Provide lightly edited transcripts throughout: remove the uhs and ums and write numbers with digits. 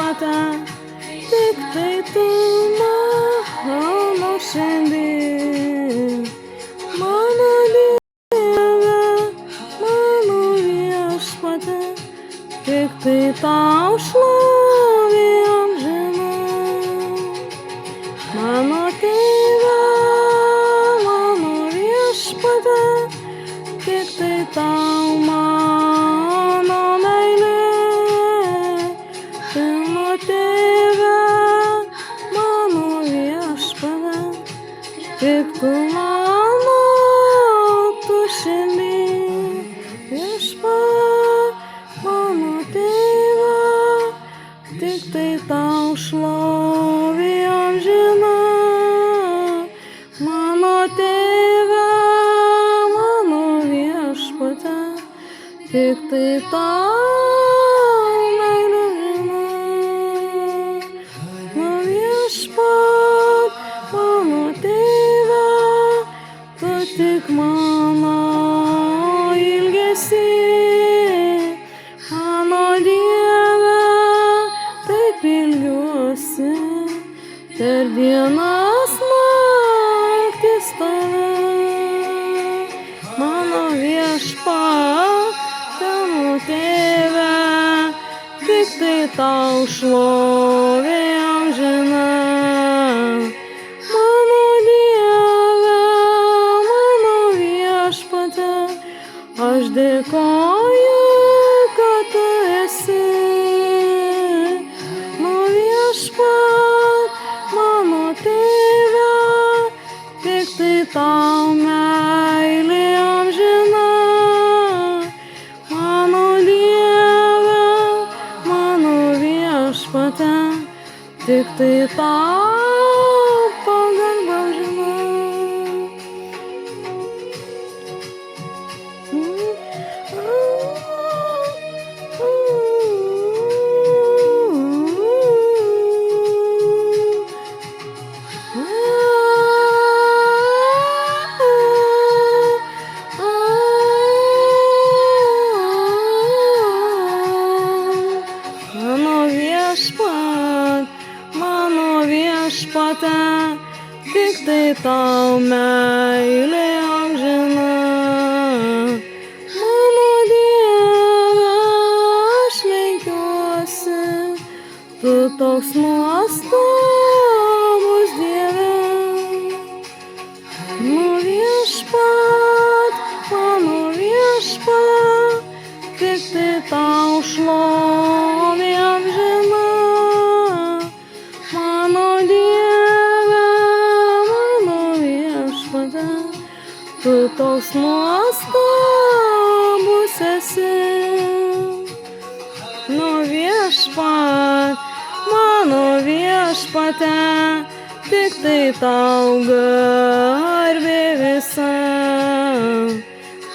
viešpate, tik tai tu mano šiandien. Mano Dieve, mano viešpate, tik tai tau šlovė amžina. Mano Tėve, mano viešpate, tik tai tau mano meilė. Mano Tėve, mano viešpate, tik tu mano, tu šiandien. Viešpat, mano Tėve, tik tai tau šlovė amžina. Mano Tėve, mano viešpate, tik tai tau meilė amžina. Mano viešpat, mano Tėve, tu tik mano ilgesį. Mano Dieve, taip ilgiuosi, per dienas naktis tave. Mano viešpat, mano Tėve, tik tai tau šlovė amžina. Mano Dieve, mano viešpate, aš dėkoju, kad tu esi. Mano viešpat, mano Tėve, tik tai tau meilė amžina. Mano Dieve, mano viešpate, tik tai tau pagarba amžina. Mano viešpate, tik tai tau meilė amžina. Mano Dieve, aš lenkiuosi, tu toks nuostabus Dieve. Mano viešpat, tik tai tau šlovė amžina. Mano Dieve, mano viešpate, tu toks nuostabus esi. Mano viešpate, tik tai tau garbė visa.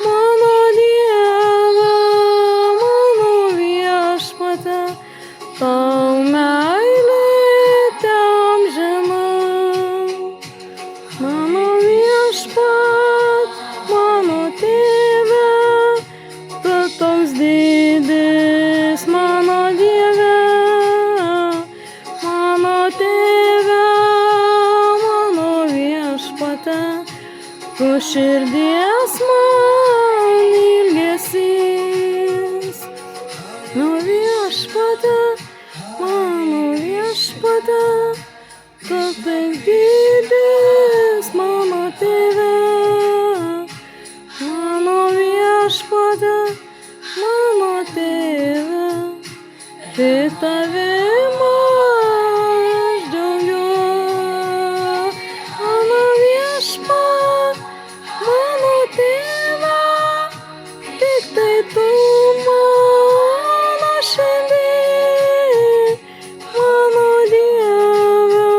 Mano Dieve, mano viešpate, tau meilė teamžina. Mano viešpat, mano Tėve, tu toks didis, mano Dieve. Mano Tėve, mano viešpate, tu širdies man ilgesys. Mano viešpate, tu taip didis, mano Tėve. Mano viešpate, mano Tėve, tik tavim aš džiaugiuos. Mano viešpat, mano Tėve, tik tai tu mano šiandien. Mano Dieve,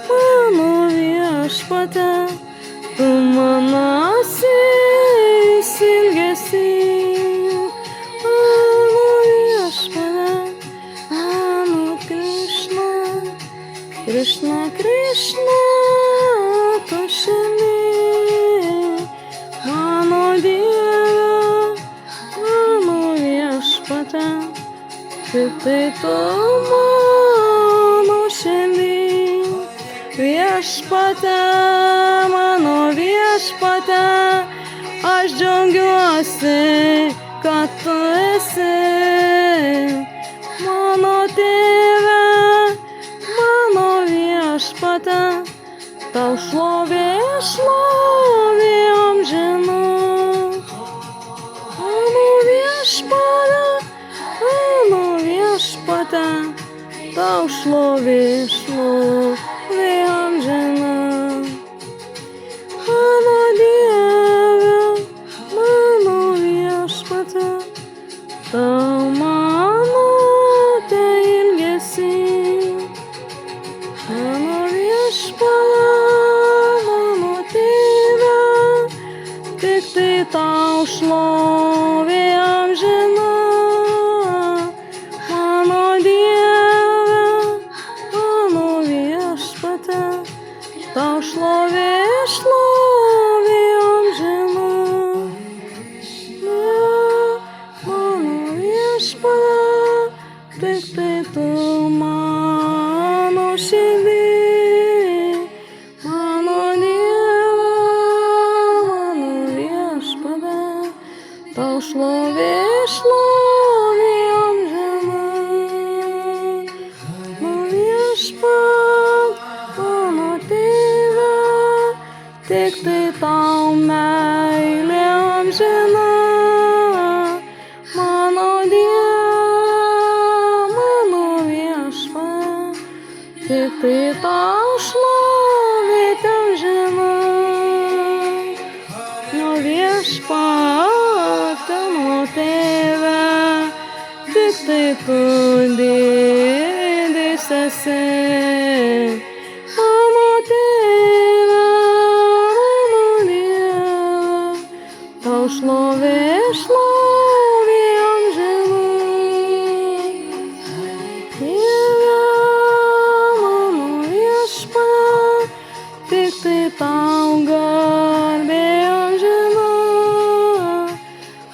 mano viešpate, tu manasis ilgesys. Mano viešpate, mano Krishna, Krishna, tu šiandien. Mano Dieve, mano viešpate, tik tai tu man. viešpate, mano viešpate, aš džiaugiuosi, kad tu esi mano tėve, mano viešpate, tau šlovė, šlovė amžina. Mano viešpate, tau šlovė, šlovė amžina. Mano Dieve, mano viešpate, tau mano ilgesį. Mano viešpate, mano tėve, tik tai tau šlovė amžina. Mano Dieve, mano viešpate, tau šlovė, šlovė amžina. Mano viešpate, tik tai tu mano širdį. Mano Dieve, mano viešpate, tau šlovė, šlovė amžina. Mano viešpate, mano tėve, tik tai tau meilė amžina. Mano Dieve, mano viešpate, tik tai tau šlovė amžina. Mano viešpate, mano tėve, tik tai tu didis esi. Mano tėve, mano Dieve, tau šlovė, šlovė amžina. Dieve, mano viešpate, tik tai tau garbė amžina.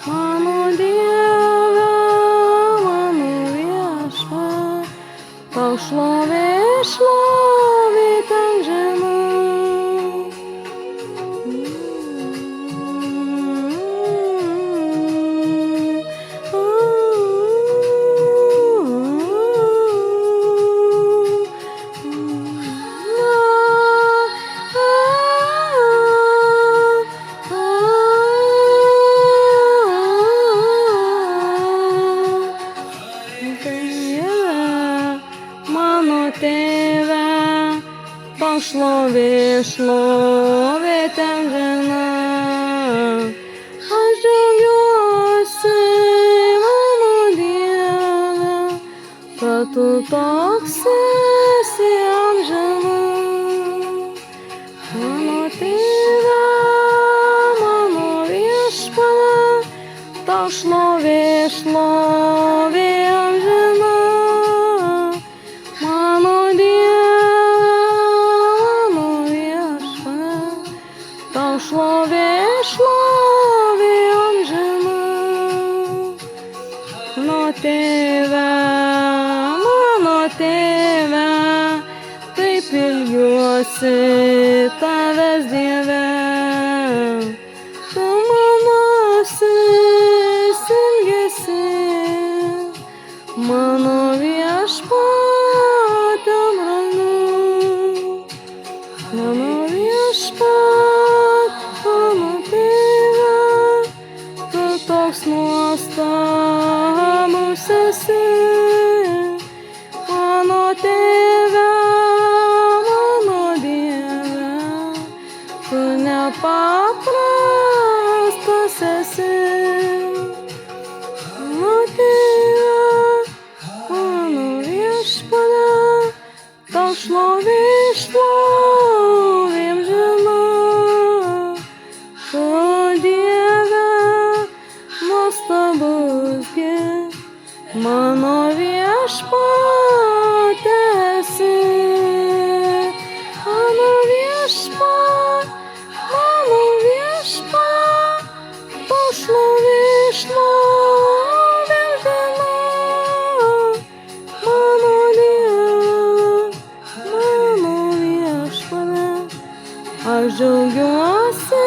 Mano Dieve, mano viešpate, tau šlovė, šlovė amžina. Mano tėve, tau šlovė, šlovė amžina. Aš džiaugiuosi, mano Dieve, kad tu toks esi amžina. Mano tėve, mano viešpate, tau šlovė, šlovė amžina. Mano Dieve, mano viešpate, tau šlovė, šlovė amžina. Mano tėve, taip ilgiuosi tavęs Dieve. Tu manasis ilgesys, mano viešpate brangus. Mano viešpate, mano tėve, tu toks nuostabus esi. Mano tėve, mano Dieve, tu nepaprastas esi. Mano tėve, mano viešpate, tau šlovė, šlovė amžina. Tu Dieve, nuostabus gi, mano viešpate esi. Mano viešpate, tau šlovė, šlovė amžina. Mano Dieve, mano viešpate, aš džiaugiuosi